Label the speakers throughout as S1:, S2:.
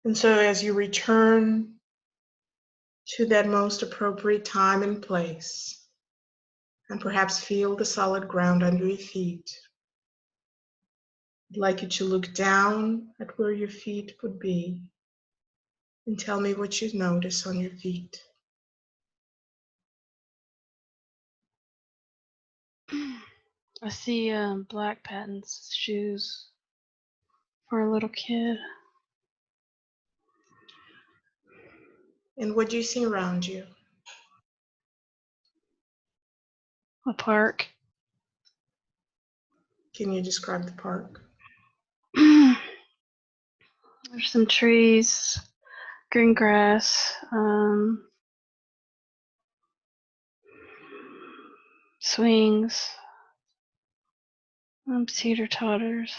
S1: And so as you return to that most appropriate time and place, and perhaps feel the solid ground under your feet, I'd like you to look down at where your feet would be and tell me what you notice on your feet.
S2: I see black patents shoes for a little kid.
S1: And what do you see around you?
S2: A park.
S1: Can you describe the park?
S2: There's some trees, green grass, swings, teeter totters.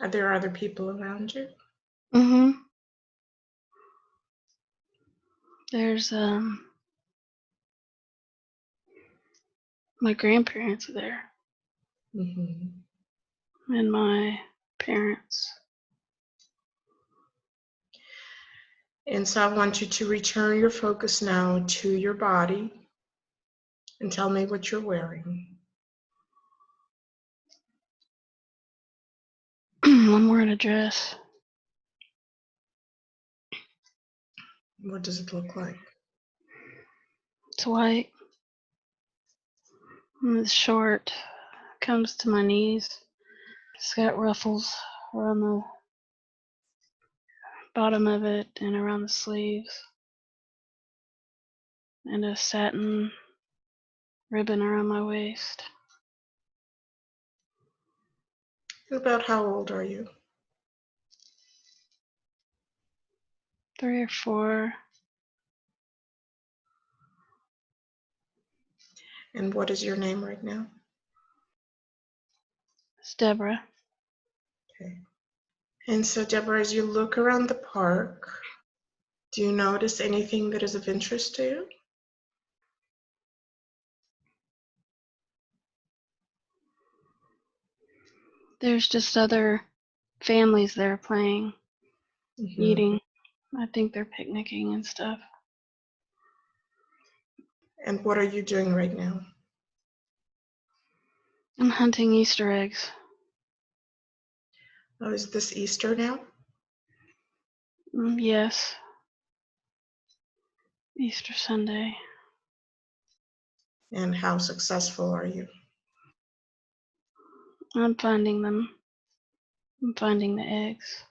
S1: Are there other people around you?
S2: There's my grandparents are there, and my parents.
S1: And so I want you to return your focus now to your body and tell me what you're wearing.
S2: I'm wearing a dress.
S1: What does it look like?
S2: It's white. It's short. Comes to my knees. It's got ruffles around the bottom of it and around the sleeves. And a satin ribbon around my waist.
S1: About how old are you?
S2: 3 or 4.
S1: And what is your name right now?
S2: It's Deborah.
S1: Okay. And so, Deborah, as you look around the park, do you notice anything that is of interest to you?
S2: There's just other families there playing, eating. I think they're picnicking and stuff.
S1: And what are you doing right now?
S2: I'm hunting Easter eggs.
S1: Oh, is this Easter now?
S2: Yes. Easter Sunday.
S1: And how successful are you?
S2: I'm finding them. I'm finding the eggs.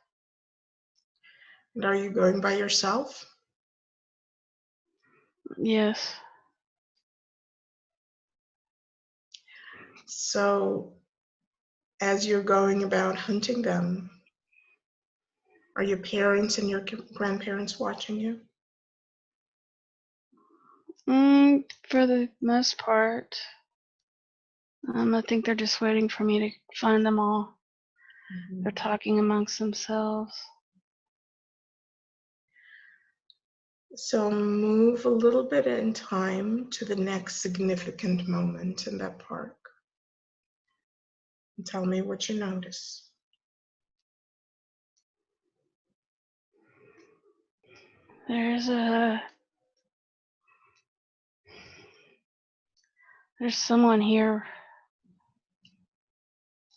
S1: And are you going by yourself?
S2: Yes.
S1: So, as you're going about hunting them, are your parents and your grandparents watching you?
S2: For the most part. I think they're just waiting for me to find them all. They're talking amongst themselves.
S1: So move a little bit in time to the next significant moment in that park. And tell me what you notice.
S2: There's someone here.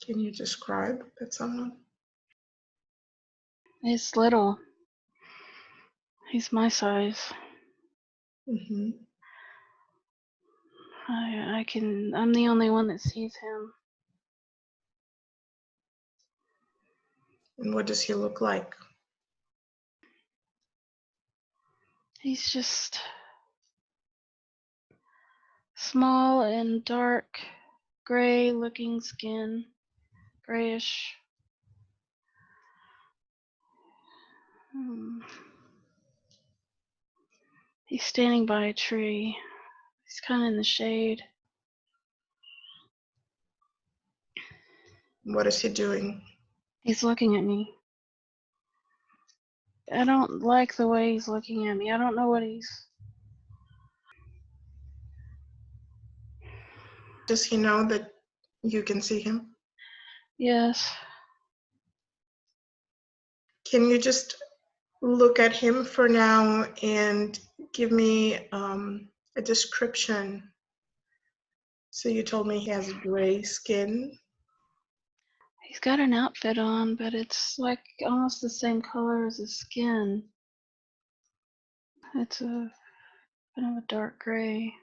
S1: Can you describe that someone?
S2: He's little. He's my size. I'm the only one that sees him.
S1: And what does he look like?
S2: He's just small and dark, gray looking skin, grayish. He's standing by a tree. He's kind of in the shade.
S1: What is he doing?
S2: He's looking at me. I don't like the way he's looking at me. I don't know what he's...
S1: Does he know that you can see him?
S2: Yes.
S1: Can you just look at him for now and give me a description? So you told me he has gray skin.
S2: He's got an outfit on, but it's like almost the same color as his skin. It's a kind of a dark gray.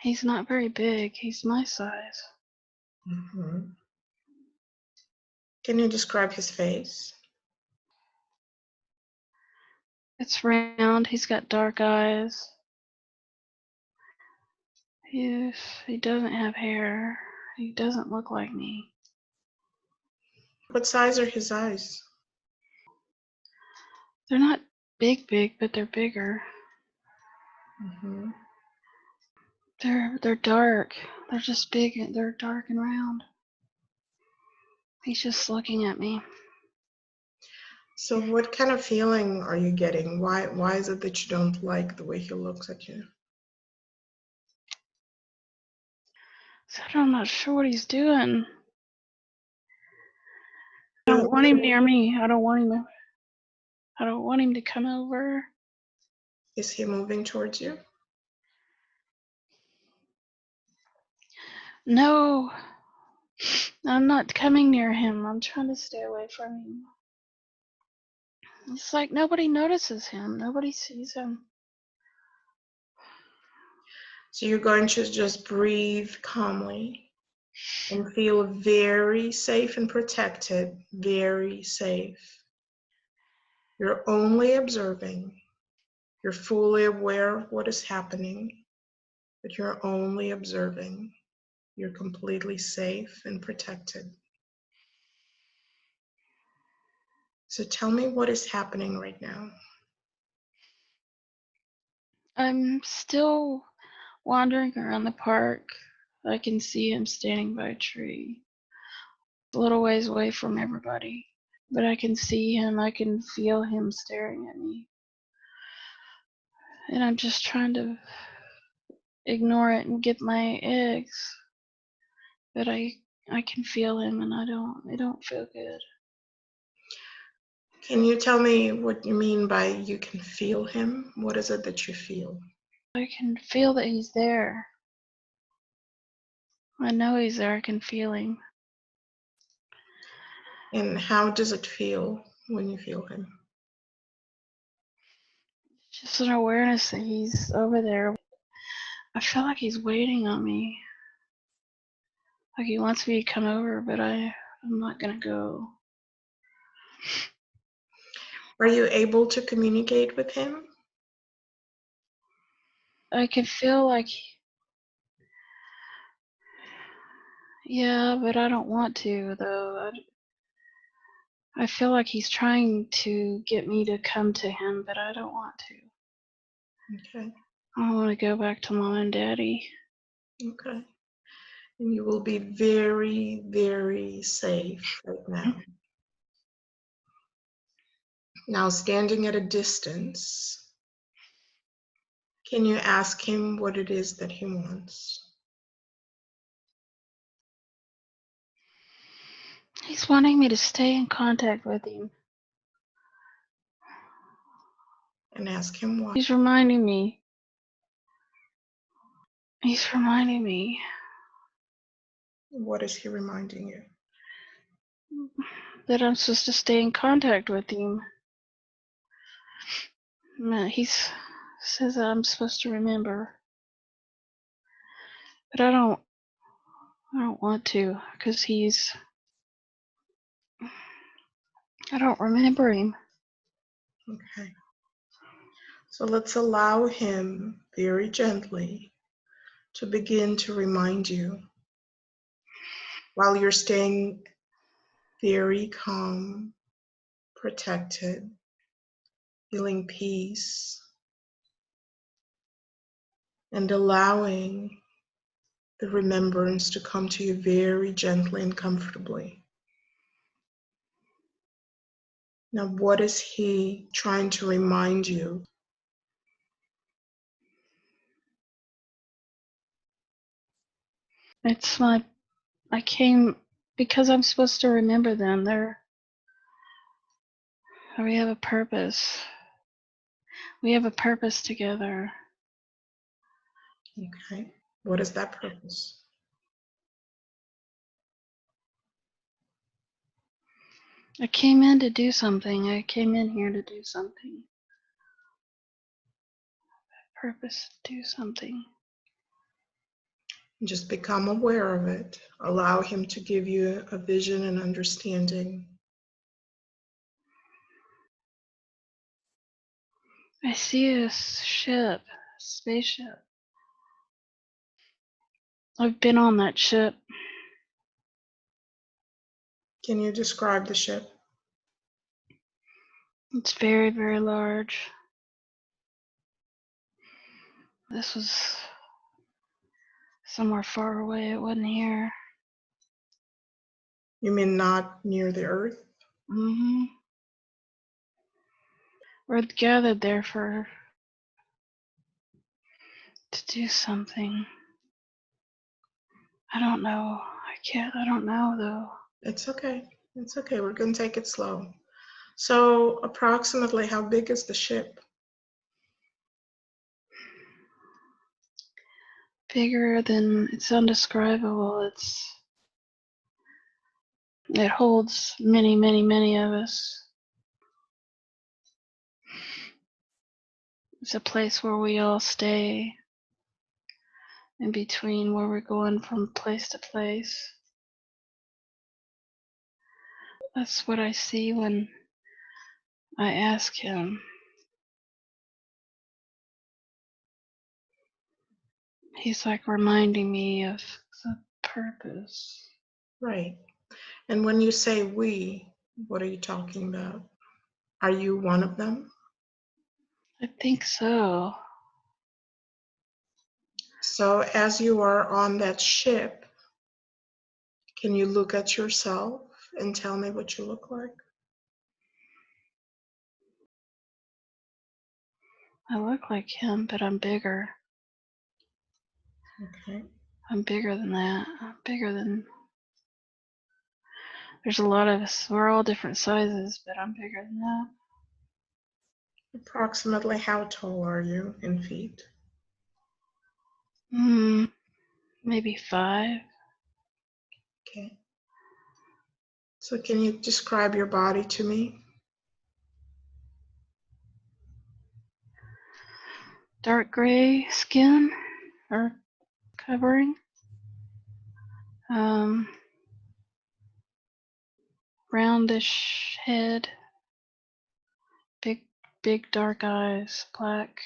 S2: He's not very big. He's my size.
S1: Mm-hmm. Can you describe his face?
S2: It's round. He's got dark eyes. He doesn't have hair. He doesn't look like me.
S1: What size are his eyes?
S2: They're not big, but they're bigger.
S1: Mm-hmm.
S2: They're dark. They're just big and they're dark and round. He's just looking at me.
S1: So what kind of feeling are you getting? Why is it that you don't like the way he looks at you?
S2: So I'm not sure what he's doing. I don't want him near me. I don't want him to come over.
S1: Is he moving towards you?
S2: No, I'm not coming near him. I'm trying to stay away from him. It's like nobody notices him. Nobody sees him.
S1: So you're going to just breathe calmly and feel very safe and protected, very safe. You're only observing. You're fully aware of what is happening, but you're only observing. You're completely safe and protected. So tell me what is happening right now.
S2: I'm still wandering around the park. I can see him standing by a tree, a little ways away from everybody. But I can see him. I can feel him staring at me. And I'm just trying to ignore it and get my eggs. But I can feel him, and I don't feel good.
S1: Can you tell me what you mean by you can feel him? What is it that you feel?
S2: I can feel that he's there. I know he's there. I can feel him.
S1: And how does it feel when you feel him?
S2: Just an awareness that he's over there. I feel like he's waiting on me. Like he wants me to come over, but I'm not gonna go.
S1: Are you able to communicate with him?
S2: I can feel like, yeah, but I don't want to though. I feel like he's trying to get me to come to him, but I don't want to.
S1: Okay.
S2: I want to go back to mom and daddy.
S1: Okay. And you will be very, very safe right now. Now, standing at a distance, can you ask him what it is that he wants?
S2: He's wanting me to stay in contact with him.
S1: And ask him why.
S2: He's reminding me. He's reminding me
S1: What is he reminding you?
S2: that I'm supposed to stay in contact with him. He says that I'm supposed to remember. But I don't want to, because I don't remember him.
S1: Okay. So let's allow him very gently to begin to remind you while you're staying very calm, protected, feeling peace, and allowing the remembrance to come to you very gently and comfortably. Now, what is he trying to remind you?
S2: It's I came because I'm supposed to remember them. We have a purpose. We have a purpose together.
S1: Okay. What is that purpose?
S2: I came in to do something. I came in here to do something. Purpose to do something.
S1: Just become aware of it. Allow him to give you a vision and understanding.
S2: I see a ship, a spaceship. I've been on that ship.
S1: Can you describe the ship?
S2: It's very, very large. This was somewhere far away. It wasn't here.
S1: You mean not near the earth?
S2: Mm-hmm. We're gathered there to do something. I don't know. I don't know though.
S1: It's okay. It's okay. We're going to take it slow. So approximately how big is the ship?
S2: Bigger than, it's undescribable. It holds many, many, many of us. It's a place where we all stay in between, where we're going from place to place. That's what I see when I ask him. He's like reminding me of the purpose.
S1: Right. And when you say we, what are you talking about? Are you one of them?
S2: I think so.
S1: So as you are on that ship, can you look at yourself and tell me what you look like?
S2: I look like him, but I'm bigger.
S1: Okay.
S2: I'm bigger than that. I'm bigger than. There's a lot of us. We're all different sizes, but I'm bigger than that.
S1: Approximately how tall are you in feet?
S2: Maybe 5.
S1: Okay. So can you describe your body to me?
S2: Dark gray skin or covering. Roundish head. Big dark eyes. Black.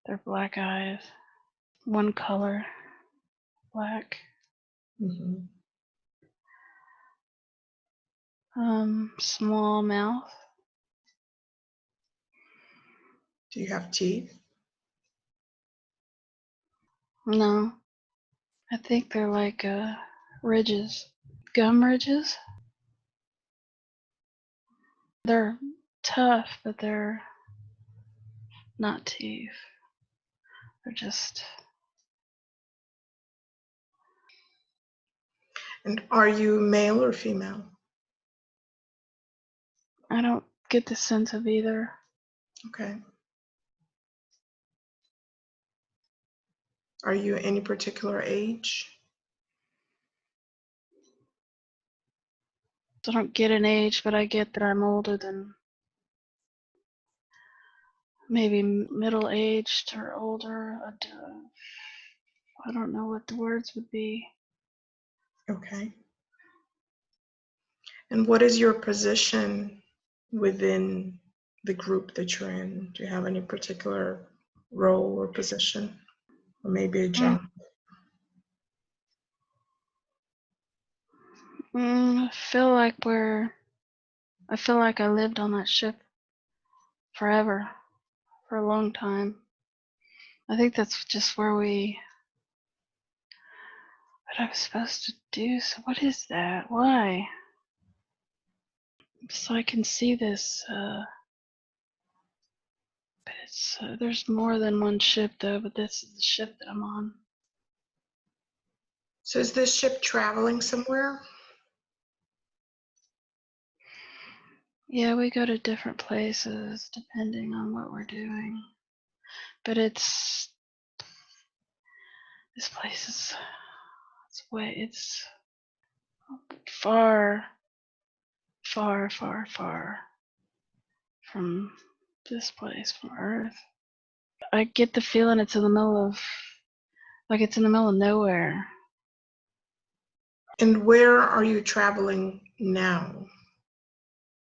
S2: They're black eyes. One color. Black.
S1: Mm-hmm.
S2: Small mouth.
S1: Do you have teeth?
S2: No. I think they're like ridges. Gum ridges. They're tough, but they're not teeth. They're just.
S1: And are you male or female?
S2: I don't get the sense of either.
S1: Okay. Are you any particular age?
S2: I don't get an age, but I get that I'm older than maybe middle-aged or older. I don't know what the words would be.
S1: Okay. And what is your position within the group that you're in? Do you have any particular role or position? Or maybe a job?
S2: I feel like I lived on that ship forever, for a long time. I think that's just where what I was supposed to do. So what is that? Why? So I can see this, but it's there's more than one ship though. But this is the ship that I'm on.
S1: So is this ship traveling somewhere?
S2: Yeah, we go to different places depending on what we're doing. But this place is, it's far, far, far, far from this place, from Earth. I get the feeling it's in the middle of nowhere.
S1: And where are you traveling now?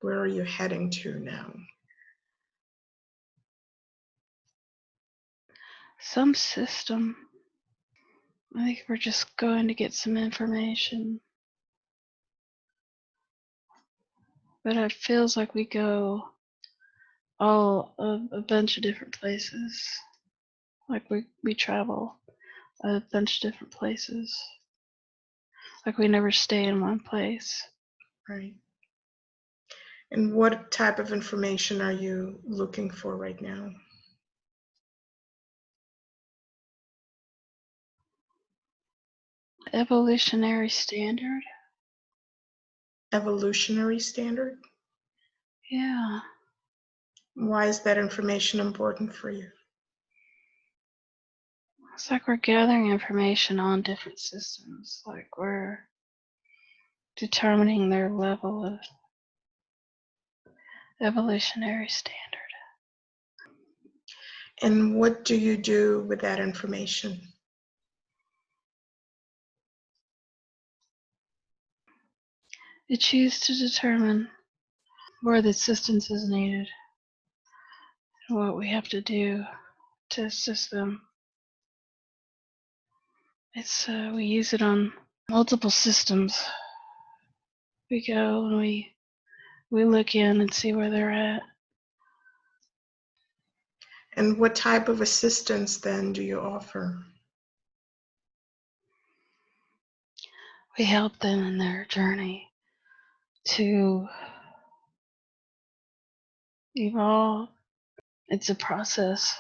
S1: Where are you heading to now?
S2: Some system. I think we're just going to get some information. But it feels like we go a bunch of different places. Like we travel a bunch of different places. Like we never stay in one place.
S1: Right. And what type of information are you looking for right now?
S2: Evolutionary standard?
S1: Evolutionary standard?
S2: Yeah.
S1: Why is that information important for you?
S2: It's like we're gathering information on different systems. Like we're determining their level of evolutionary standard.
S1: And what do you do with that information?
S2: It's used to determine where the assistance is needed and what we have to do to assist them. We use it on multiple systems. We go and we look in and see where they're at.
S1: And what type of assistance then do you offer?
S2: We help them in their journey to evolve. It's a process.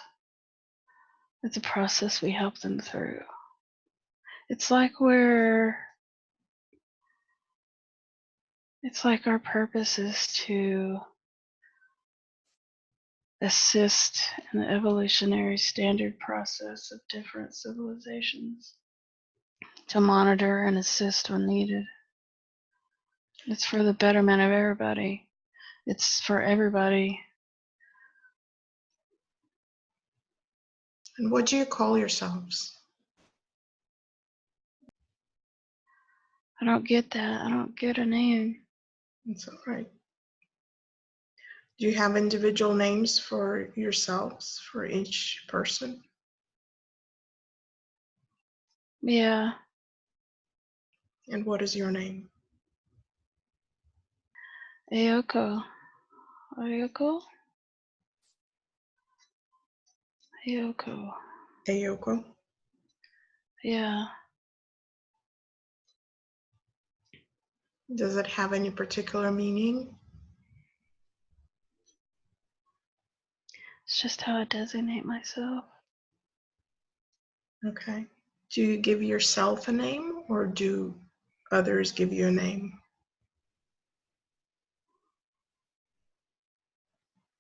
S2: It's a process we help them through. It's like our purpose is to assist in the evolutionary standard process of different civilizations, to monitor and assist when needed. It's for the betterment of everybody. It's for everybody.
S1: And what do you call yourselves?
S2: I don't get that. I don't get a name.
S1: It's all right. Do you have individual names for yourselves, for each person?
S2: Yeah.
S1: And what is your name?
S2: Ayoko. Ayoko? Ayoko.
S1: Ayoko?
S2: Yeah.
S1: Does it have any particular meaning?
S2: It's just how I designate myself.
S1: Okay. Do you give yourself a name or do others give you a name?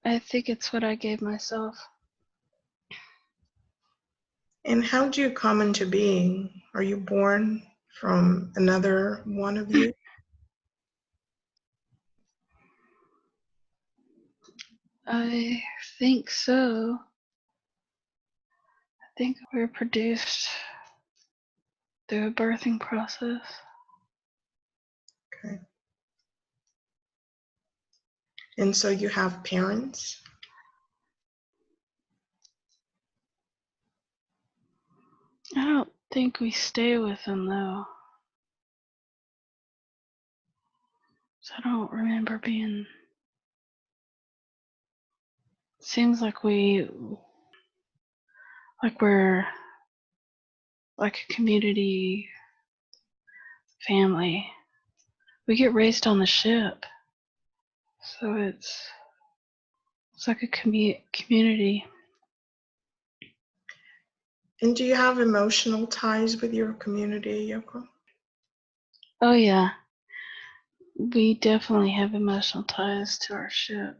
S2: I think it's what I gave myself.
S1: And how do you come into being? Are you born from another one of you?
S2: I think so. I think we're produced through a birthing process.
S1: Okay. And so you have parents?
S2: I don't think we stay with them though. So I don't remember being. Seems like we're like a community family. We get raised on the ship, so it's like a community.
S1: And do you have emotional ties with your community, Yoko?
S2: Oh yeah, we definitely have emotional ties to our ship.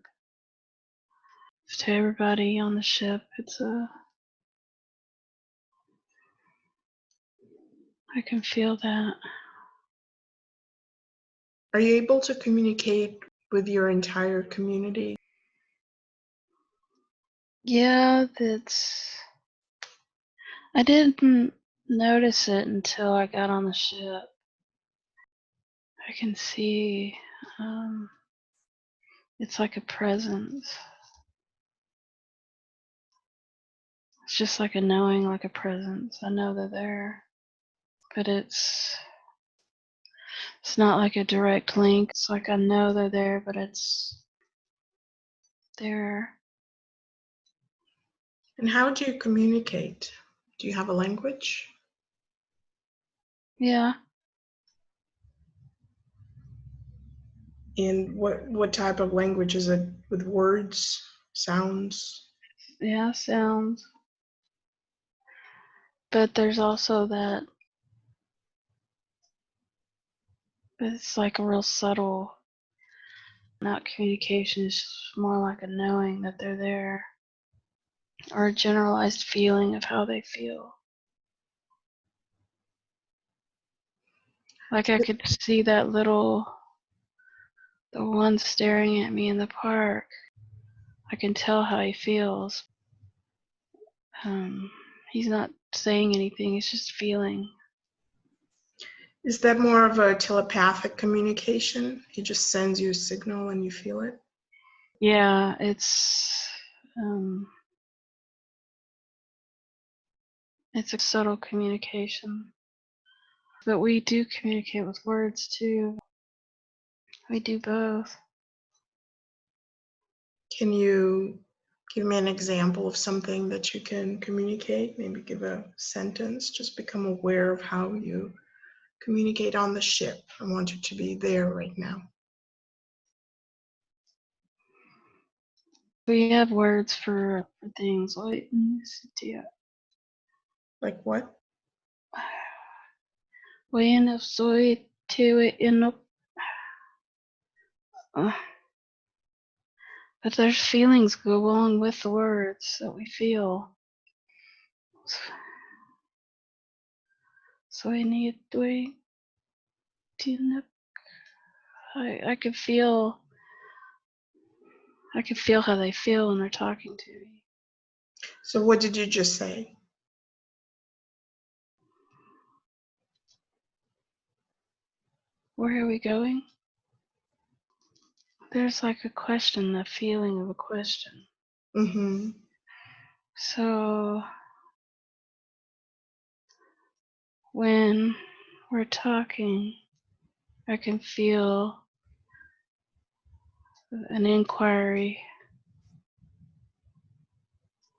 S2: To everybody on the ship, I can feel that.
S1: Are you able to communicate with your entire community?
S2: Yeah, I didn't notice it until I got on the ship. I can see, it's like a presence. It's just like a knowing, like a presence. I know they're there, but it's not like a direct link. It's like I know they're there, but it's there.
S1: And how do you communicate? Do you have a language?
S2: Yeah,
S1: And what type of language is it? With words, sounds?
S2: yeah, sounds. But there's also that, it's like a real subtle, not communication, it's just more like a knowing that they're there, or a generalized feeling of how they feel. Like I could see that the one staring at me in the park. I can tell how he feels. He's not saying anything, he's just feeling.
S1: Is that more of a telepathic communication? He just sends you a signal and you feel it?
S2: Yeah, it's a subtle communication. But we do communicate with words too. We do both.
S1: Can you give me an example of something that you can communicate? Maybe give a sentence. Just become aware of how you communicate on the ship. I want you to be there right now.
S2: We have words for things. Wait,
S1: Like what?
S2: bueno, soy te eno. But there's feelings go along with the words that we feel. So I need to. I could feel how they feel when they're talking to me.
S1: So what did you just say?
S2: Where are we going? There's like a question, the feeling of a question.
S1: Mm-hmm.
S2: So when we're talking, I can feel an inquiry.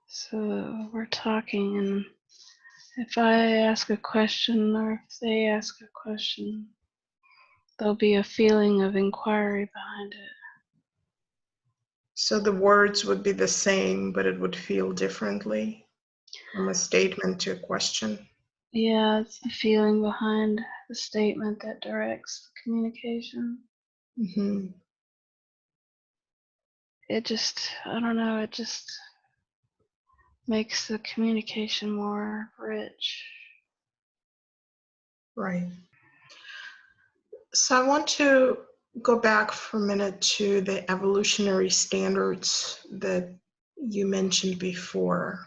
S2: So we're talking, and if I ask a question or if they ask a question, there'll be a feeling of inquiry behind it.
S1: So the words would be the same, but it would feel differently from a statement to a question.
S2: Yeah, it's the feeling behind the statement that directs the communication.
S1: Mm-hmm.
S2: I don't know, it just makes the communication more rich.
S1: Right. So I want to go back for a minute to the evolutionary standards that you mentioned before.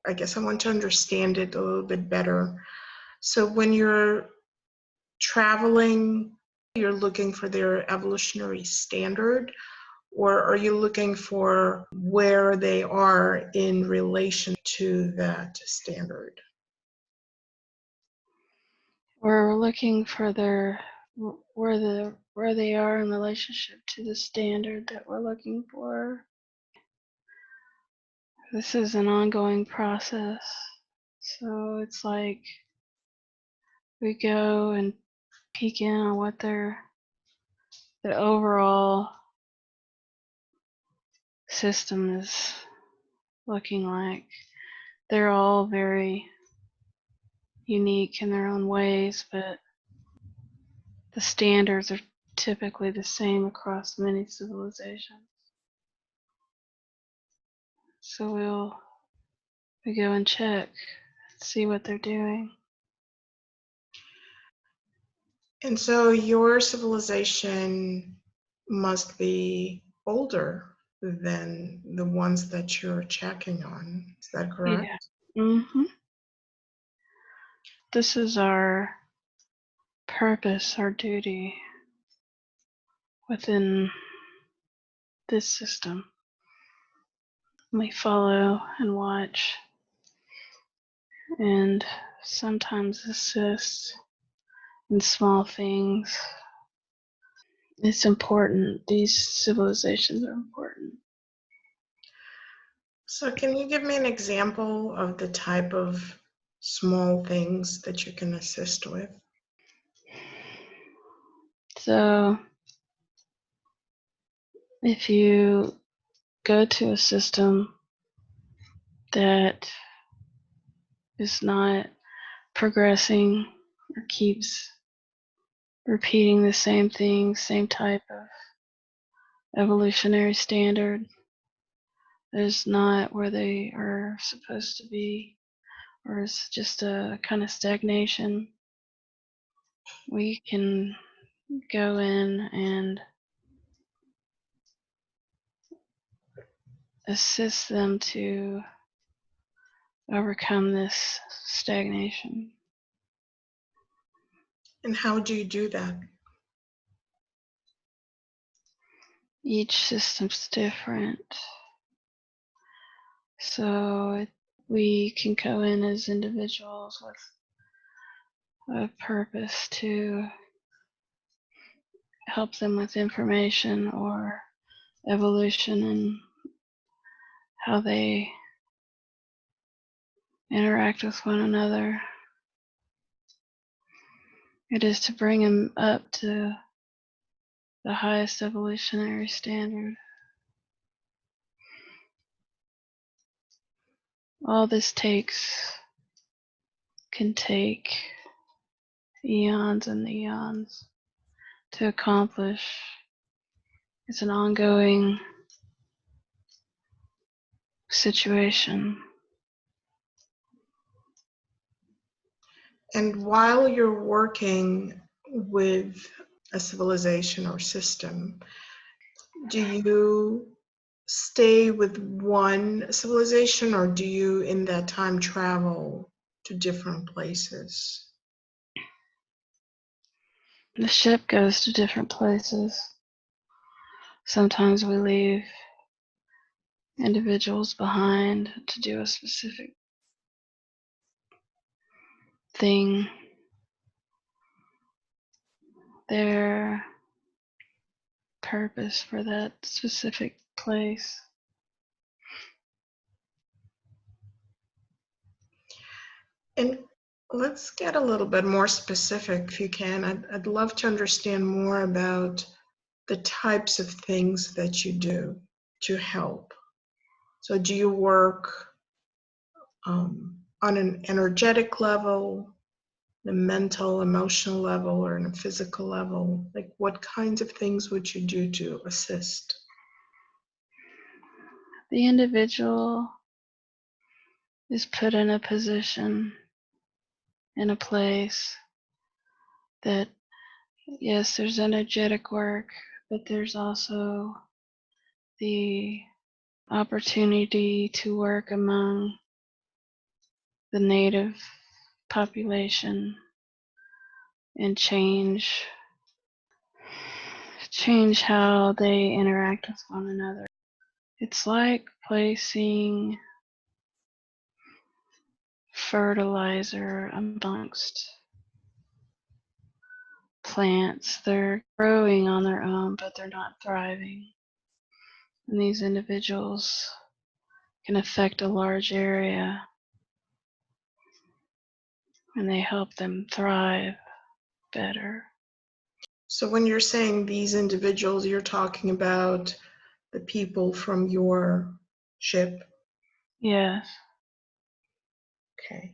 S1: I guess I want to understand it a little bit better. So when you're traveling, you're looking for their evolutionary standard, or are you looking for where they are in relation to that standard?
S2: We're looking for where they are in relationship to the standard that we're looking for. This is an ongoing process. So it's like we go and peek in on what the overall system is looking like. They're all very unique in their own ways, but the standards are typically the same across many civilizations. So we go and check, see what they're doing.
S1: And so your civilization must be older than the ones that you're checking on. Is that correct?
S2: Yeah. This is our purpose, our duty within this system. We follow and watch and sometimes assist in small things. It's important. These civilizations are important.
S1: So can you give me an example of the type of small things that you can assist with?
S2: So if you go to a system that is not progressing or keeps repeating the same thing, same type of evolutionary standard, is not where they are supposed to be, or it's just a kind of stagnation, we can go in and assist them to overcome this stagnation.
S1: And how do you do that?
S2: Each system's different. So we can go in as individuals with a purpose to help them with information or evolution and how they interact with one another. It is to bring them up to the highest evolutionary standard. All this can take eons and eons to accomplish. It's an ongoing situation.
S1: And while you're working with a civilization or system, do you stay with one civilization, or do you in that time travel to different places?
S2: The ship goes to different places. Sometimes we leave individuals behind to do a specific thing. Their purpose for that specific place.
S1: And let's get a little bit more specific if you can. I'd love to understand more about the types of things that you do to help. So do you work on an energetic level, the mental, emotional level, or on a physical level? Like what kinds of things would you do to assist?
S2: The individual is put in a position, in a place that, yes, there's energetic work, but there's also the opportunity to work among the native population and change how they interact with one another. It's like placing fertilizer amongst plants. They're growing on their own, but they're not thriving. And these individuals can affect a large area, and they help them thrive better.
S1: So when you're saying these individuals, you're talking about the people from your ship?
S2: Yes.
S1: Okay.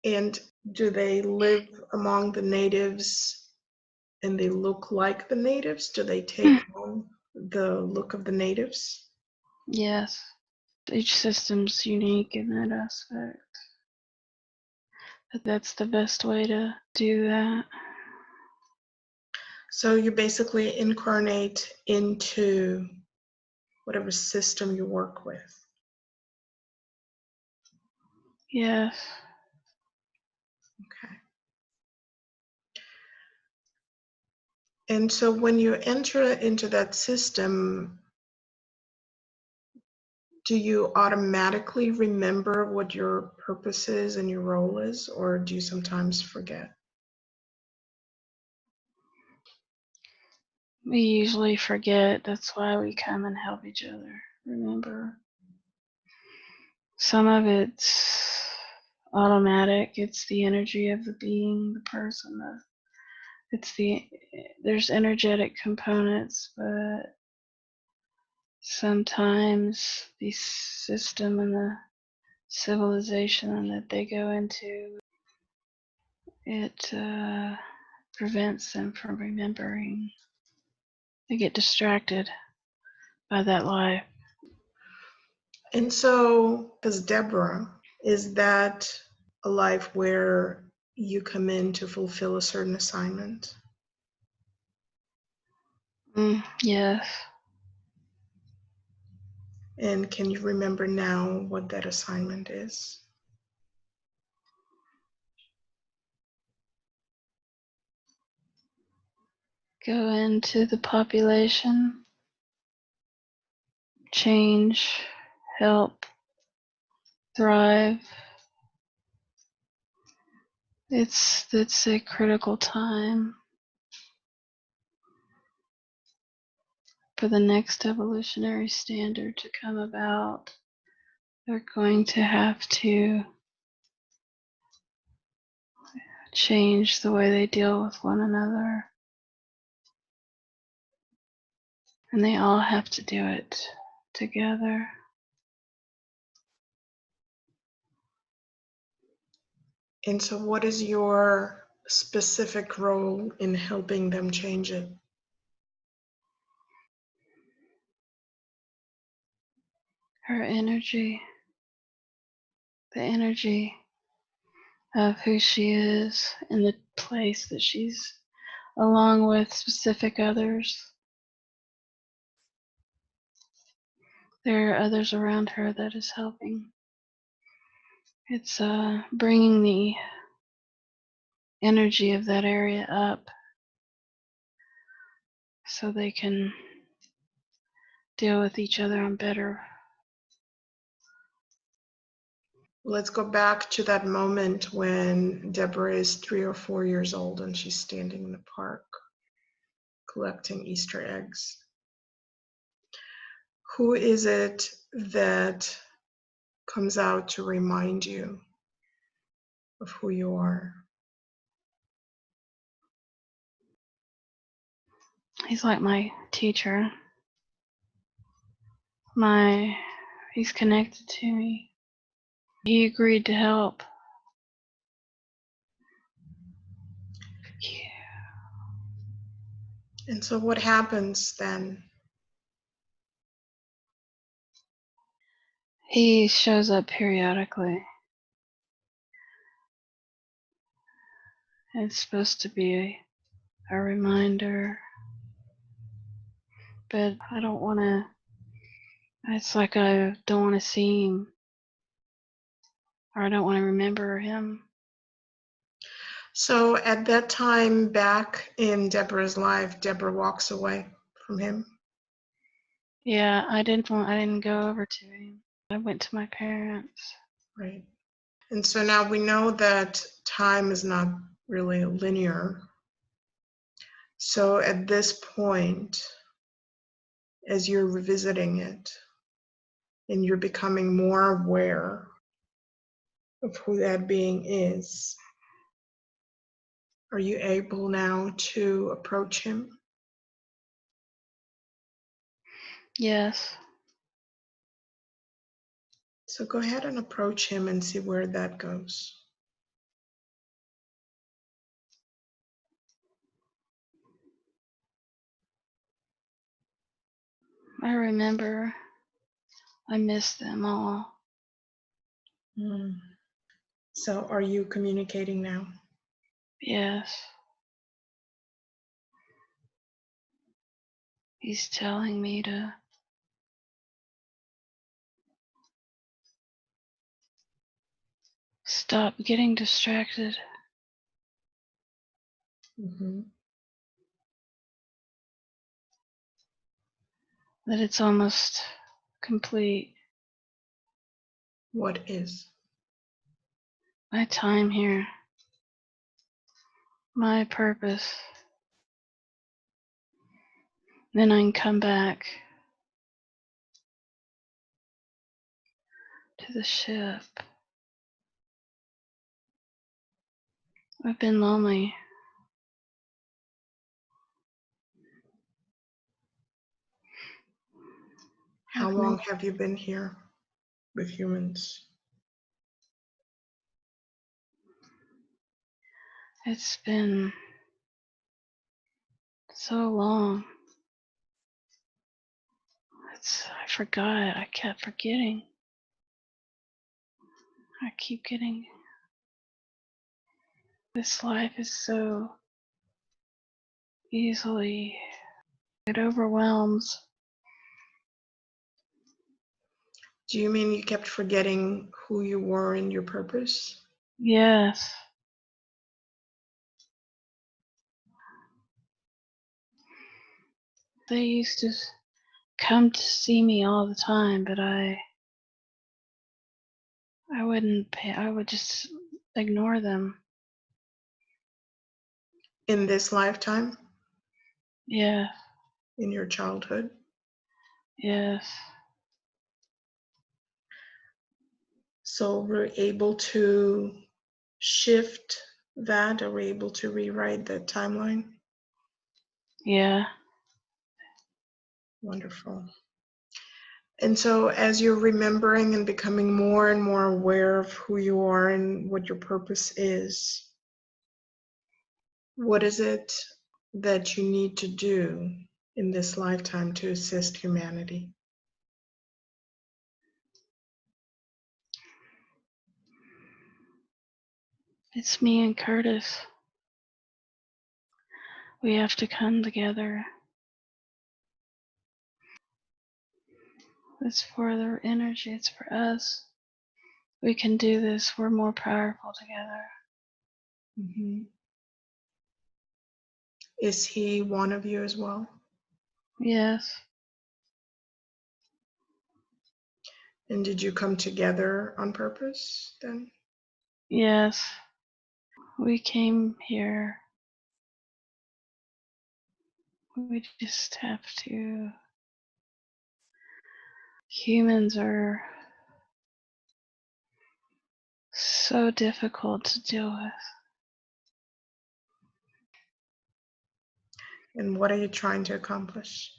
S1: And do they live among the natives and they look like the natives? Do they take on the look of the natives?
S2: Yes. Each system's unique in that aspect. But that's the best way to do that.
S1: So you basically incarnate into whatever system you work with.
S2: Yes.
S1: Okay. And so when you enter into that system, do you automatically remember what your purpose is and your role is, or do you sometimes forget?
S2: We usually forget. That's why we come and help each other. Remember, some of it's automatic. It's the energy of the being, the person. There's energetic components, but sometimes the system and the civilization that they go into, it prevents them from remembering. They get distracted by that life.
S1: And so, as Deborah, is that a life where you come in to fulfill a certain assignment?
S2: Yes.
S1: And can you remember now what that assignment is?
S2: Go into the population, change, help, thrive. It's a critical time for the next evolutionary standard to come about. They're going to have to change the way they deal with one another. And they all have to do it together.
S1: And so, what is your specific role in helping them change it?
S2: Her energy, the energy of who she is in the place that she's, along with specific others. There are others around her that is helping. It's bringing the energy of that area up so they can deal with each other on better.
S1: Let's go back to that moment when Deborah is 3 or 4 years old and she's standing in the park collecting Easter eggs. Who is it that comes out to remind you of who you are?
S2: He's like my teacher. He's connected to me. He agreed to help. Yeah.
S1: And so what happens then?
S2: He shows up periodically. It's supposed to be a reminder, but I don't want to. It's like I don't want to see him, or I don't want to remember him.
S1: So at that time back in Deborah's life, Deborah walks away from him.
S2: Yeah, I didn't go over to him. I went to my parents.
S1: Right. And so now we know that time is not really linear. So at this point, as you're revisiting it and you're becoming more aware of who that being is, are you able now to approach him?
S2: Yes.
S1: So go ahead and approach him and see where that goes.
S2: I remember I miss them all.
S1: Mm. So are you communicating now?
S2: Yes. He's telling me to stop getting distracted.
S1: Mm-hmm.
S2: That it's almost complete.
S1: What is?
S2: My time here. My purpose. Then I can come back to the ship. I've been lonely.
S1: How long have you been here with humans?
S2: It's been so long. I forgot. I kept forgetting. I keep getting. This life is so easily. It overwhelms.
S1: Do you mean you kept forgetting who you were and your purpose?
S2: Yes. They used to come to see me all the time, but I wouldn't pay. I would just ignore them.
S1: In this lifetime?
S2: Yeah.
S1: In your childhood?
S2: Yes.
S1: So we're able to shift that? Are we able to rewrite that timeline?
S2: Yeah.
S1: Wonderful. And so as you're remembering and becoming more and more aware of who you are and what your purpose is, what is it that you need to do in this lifetime to assist humanity?
S2: It's me and Curtis. We have to come together. It's for their energy. It's for us. We can do this. We're more powerful together.
S1: Mm-hmm. Is he one of you as well?
S2: Yes.
S1: And did you come together on purpose then?
S2: Yes. We came here. We just have to. Humans are so difficult to deal with.
S1: And what are you trying to accomplish?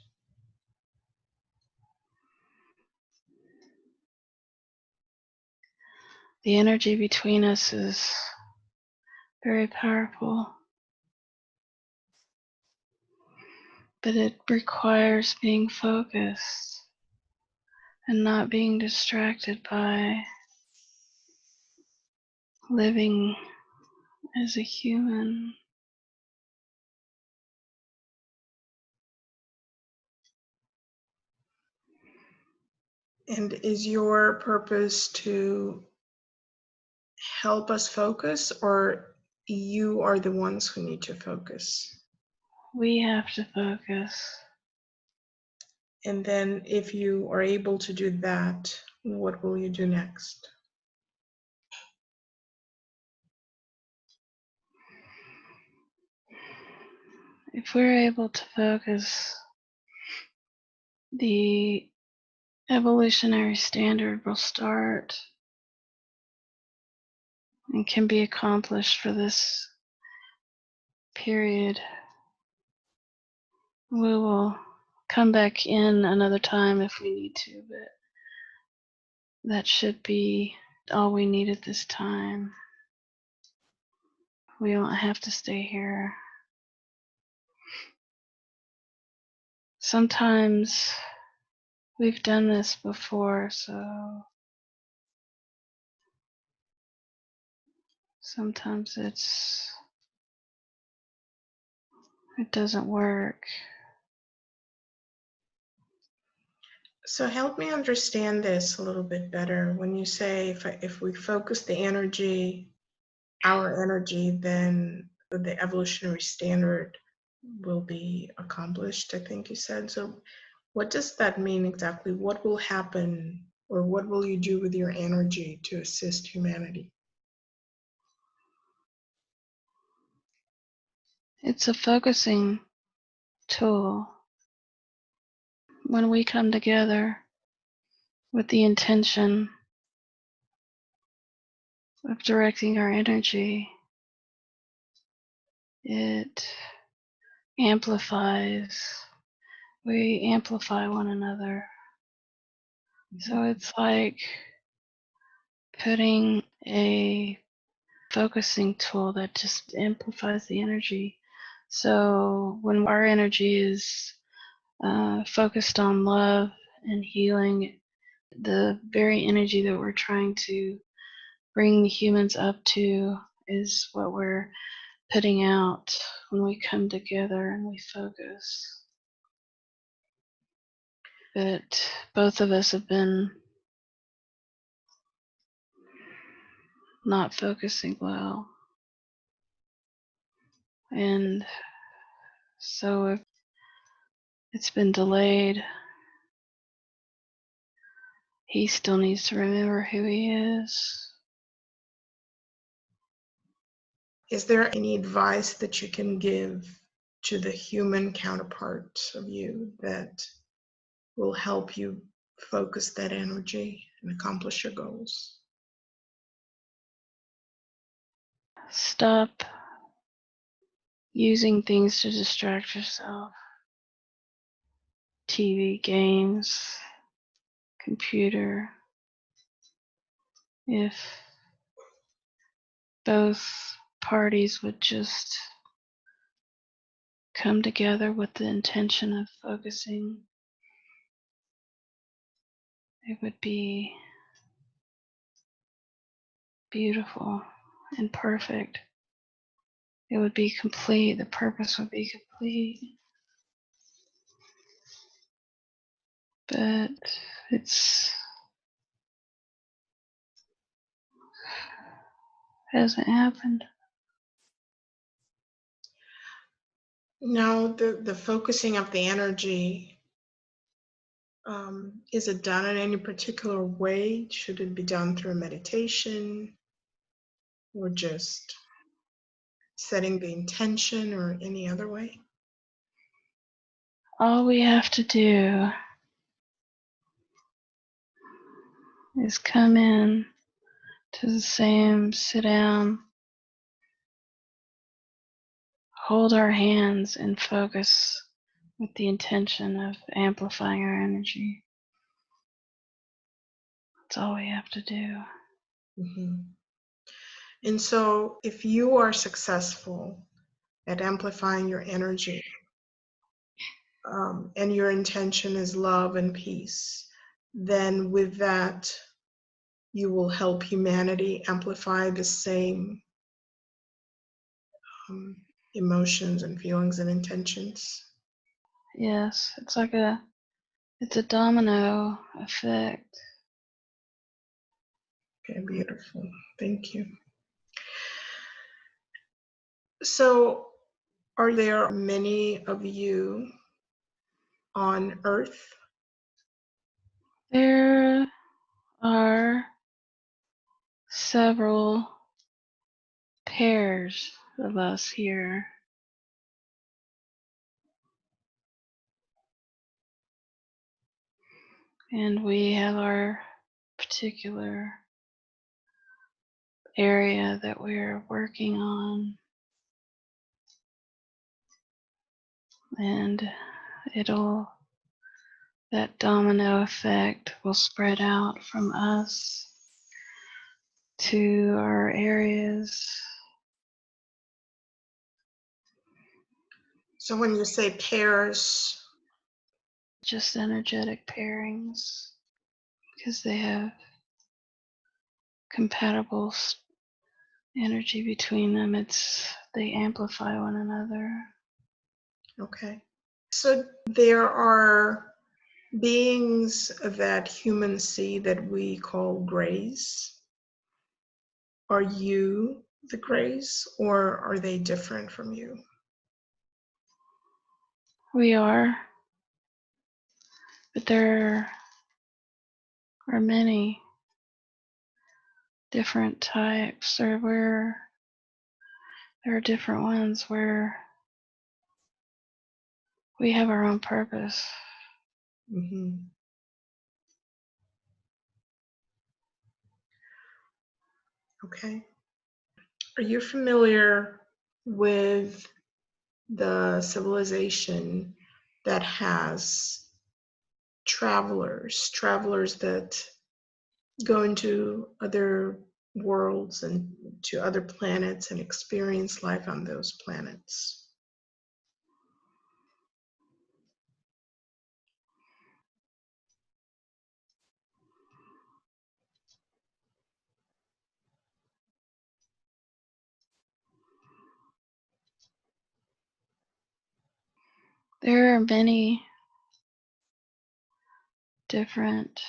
S2: The energy between us is very powerful, but it requires being focused and not being distracted by living as a human.
S1: And is your purpose to help us focus, or you are the ones who need to focus?
S2: We have to focus.
S1: And then if you are able to do that, what will you do next?
S2: If we're able to focus, the evolutionary standard will start and can be accomplished for this period. We will come back in another time if we need to, but that should be all we need at this time. We don't have to stay here. Sometimes we've done this before, so sometimes it doesn't work.
S1: So help me understand this a little bit better. When you say if we focus the energy, our energy, then the evolutionary standard will be accomplished, I think you said. So what does that mean exactly? What will happen, or what will you do with your energy to assist humanity?
S2: It's a focusing tool. When we come together with the intention of directing our energy, it amplifies. We amplify one another. So it's like putting a focusing tool that just amplifies the energy. So when our energy is focused on love and healing, the very energy that we're trying to bring the humans up to is what we're putting out when we come together and we focus. But both of us have been not focusing well. And so if it's been delayed, he still needs to remember who he is.
S1: Is there any advice that you can give to the human counterparts of you that will help you focus that energy and accomplish your goals?
S2: Stop using things to distract yourself. TV, games, computer. If both parties would just come together with the intention of focusing, it would be beautiful and perfect. It would be complete. The purpose would be complete. But it's hasn't happened.
S1: Now, the focusing of the energy, is it done in any particular way? Should it be done through meditation, or just setting the intention, or any other way?
S2: All we have to do is come in to the same sit down, hold our hands and focus with the intention of amplifying our energy. That's all we have to do.
S1: Mm-hmm. And so if you are successful at amplifying your energy, and your intention is love and peace, then with that, you will help humanity amplify the same emotions and feelings and intentions.
S2: Yes, it's a domino effect.
S1: Okay, beautiful. Thank you. So, are there many of you on Earth?
S2: There are several pairs of us here. And we have our particular area that we're working on. And that domino effect will spread out from us to our areas.
S1: So when you say pairs,
S2: just energetic pairings because they have compatible energy between them. They amplify one another.
S1: Okay. So there are beings that humans see that we call grays. Are you the grays, or are they different from you?
S2: We are, but there are many different types, or there are different ones where we have our own purpose.
S1: Mm-hmm. Okay. Are you familiar with the civilization that has travelers that go into other worlds and to other planets and experience life on those planets?
S2: There are many different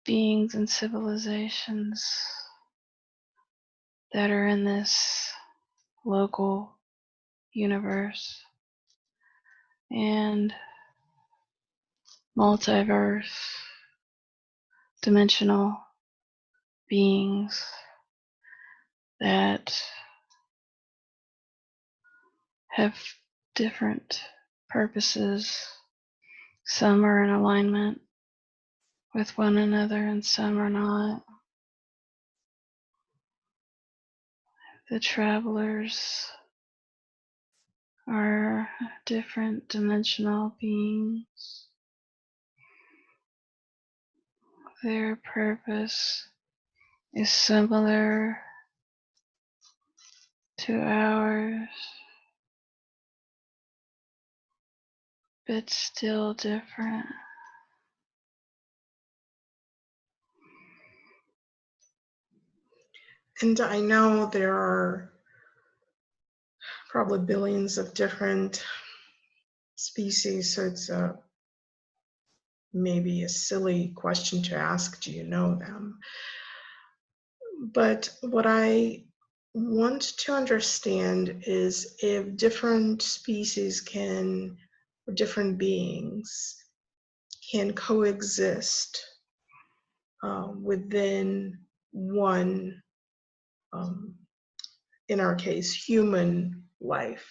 S2: beings and civilizations that are in this local universe and multiverse dimensional beings that have different purposes. Some are in alignment with one another and some are not. The travelers are different dimensional beings. Their purpose is similar to ours, but still different.
S1: And I know there are probably billions of different species, so it's maybe a silly question to ask, do you know them? But what I want to understand is if different species or different beings can coexist within one, in our case, human life.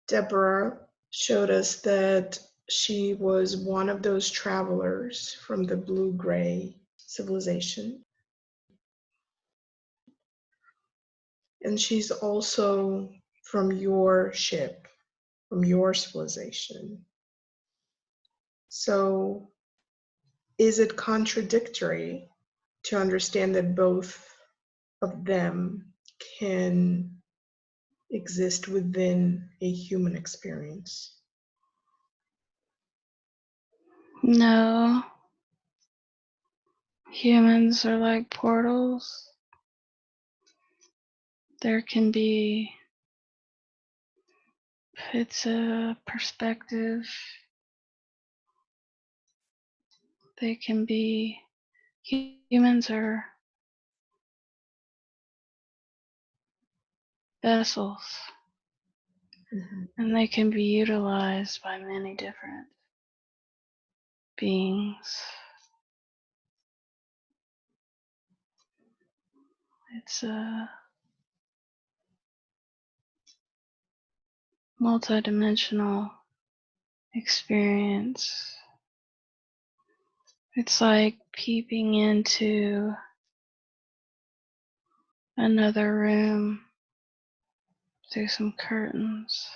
S1: Deborah showed us that she was one of those travelers from the blue-gray civilization. And she's also from your ship, from your civilization. So is it contradictory to understand that both of them can exist within a human experience?
S2: No, humans are like portals. There can be, it's a perspective. They can be, humans are vessels, and they can be utilized by many different beings. It's a multidimensional experience. It's like peeping into another room through some curtains.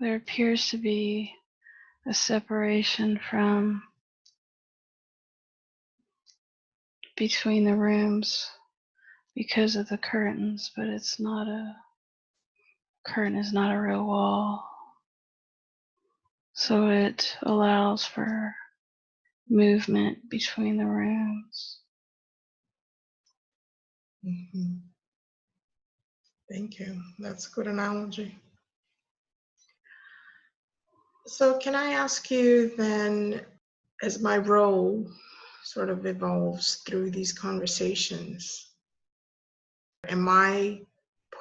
S2: There appears to be a separation between the rooms because of the curtains, but it's not Curtain is not a real wall, so it allows for movement between the rooms.
S1: Mm-hmm. Thank you. That's a good analogy. So can I ask you then, as my role sort of evolves through these conversations, am I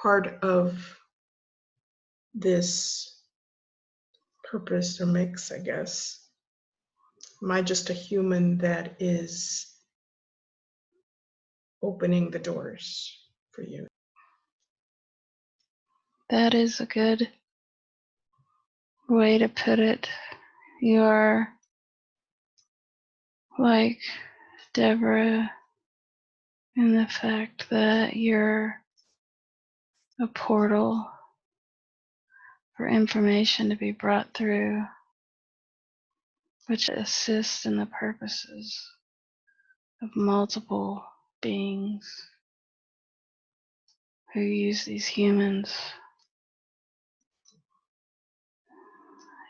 S1: part of this purpose or mix, I guess? Am I just a human that is opening the doors for you?
S2: That is a good way to put it. You are like Deborah in the fact that you're a portal for information to be brought through, which assists in the purposes of multiple beings who use these humans.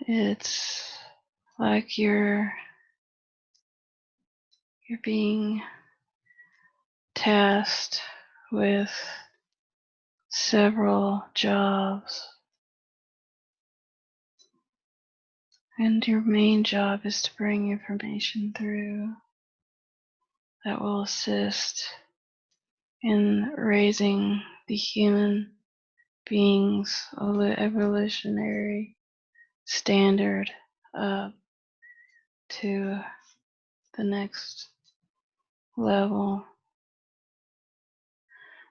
S2: It's like you're being tasked with several jobs, and your main job is to bring information through that will assist in raising the human being's evolutionary standard up to the next level.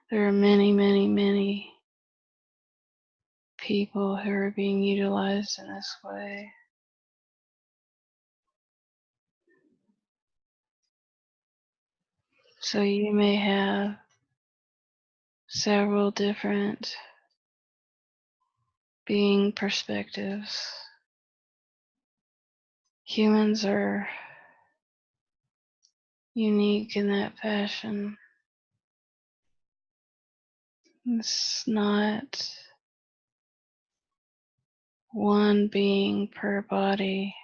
S2: There are many, many, many people who are being utilized in this way. So you may have several different being perspectives. Humans are unique in that fashion. It's not one being per body.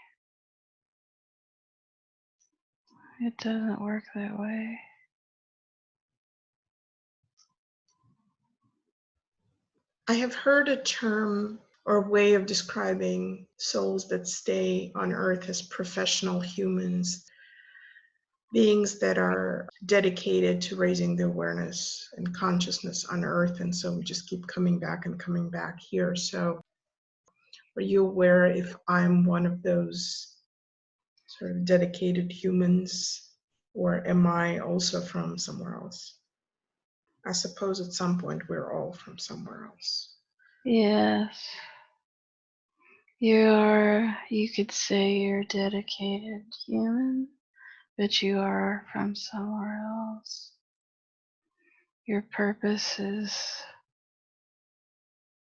S2: It doesn't work that way.
S1: I have heard a term or way of describing souls that stay on Earth as professional humans, beings that are dedicated to raising the awareness and consciousness on Earth. And so we just keep coming back and coming back here. So are you aware if I'm one of those sort of dedicated humans, or am I also from somewhere else? I suppose at some point we're all from somewhere else.
S2: Yes. You could say you're a dedicated human, but you are from somewhere else. Your purpose is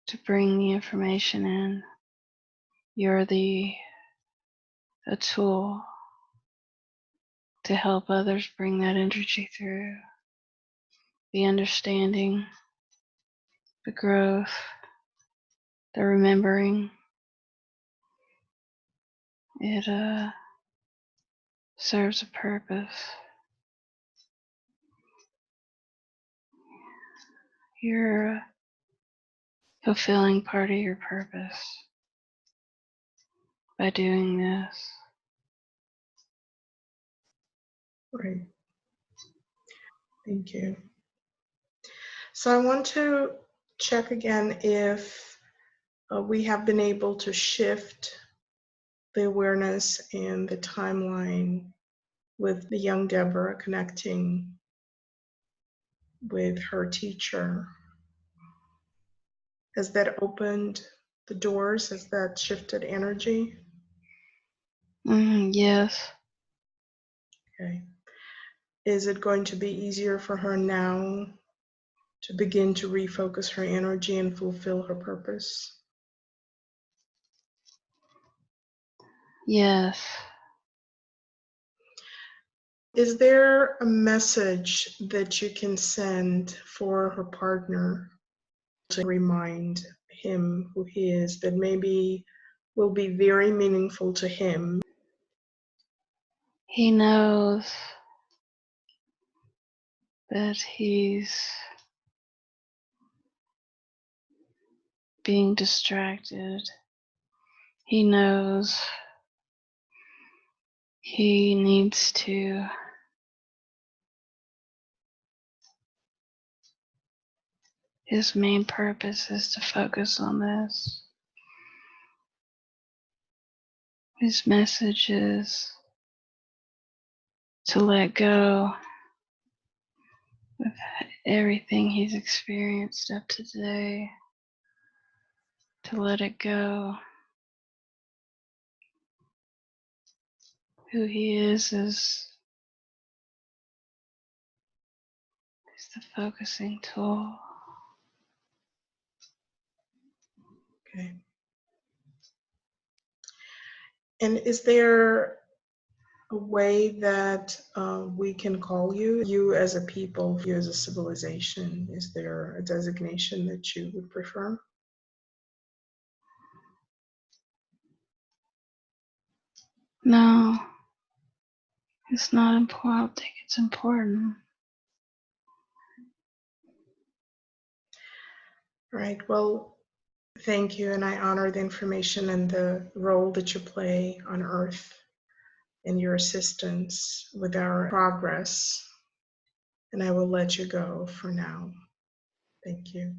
S2: to bring the information in. You're a tool to help others bring that energy through. The understanding, the growth, the remembering. It serves a purpose. You're fulfilling part of your purpose by doing this.
S1: Right. Thank you. So I want to check again if we have been able to shift the awareness and the timeline with the young Deborah connecting with her teacher. Has that opened the doors? Has that shifted energy?
S2: Yes.
S1: Okay. Is it going to be easier for her now to begin to refocus her energy and fulfill her purpose?
S2: Yes.
S1: Is there a message that you can send for her partner to remind him who he is that maybe will be very meaningful to him?
S2: He knows that he's being distracted. He knows he needs to his main purpose is to focus on this. His message is to let go of everything he's experienced up to today, to let it go. Who he is the focusing tool.
S1: Okay. And is there a way that we can call you as a people, you as a civilization? Is there a designation that you would prefer?
S2: No, it's not important. I don't think it's important.
S1: Right. Well, thank you. And I honor the information and the role that you play on Earth and your assistance with our progress. And I will let you go for now. Thank you.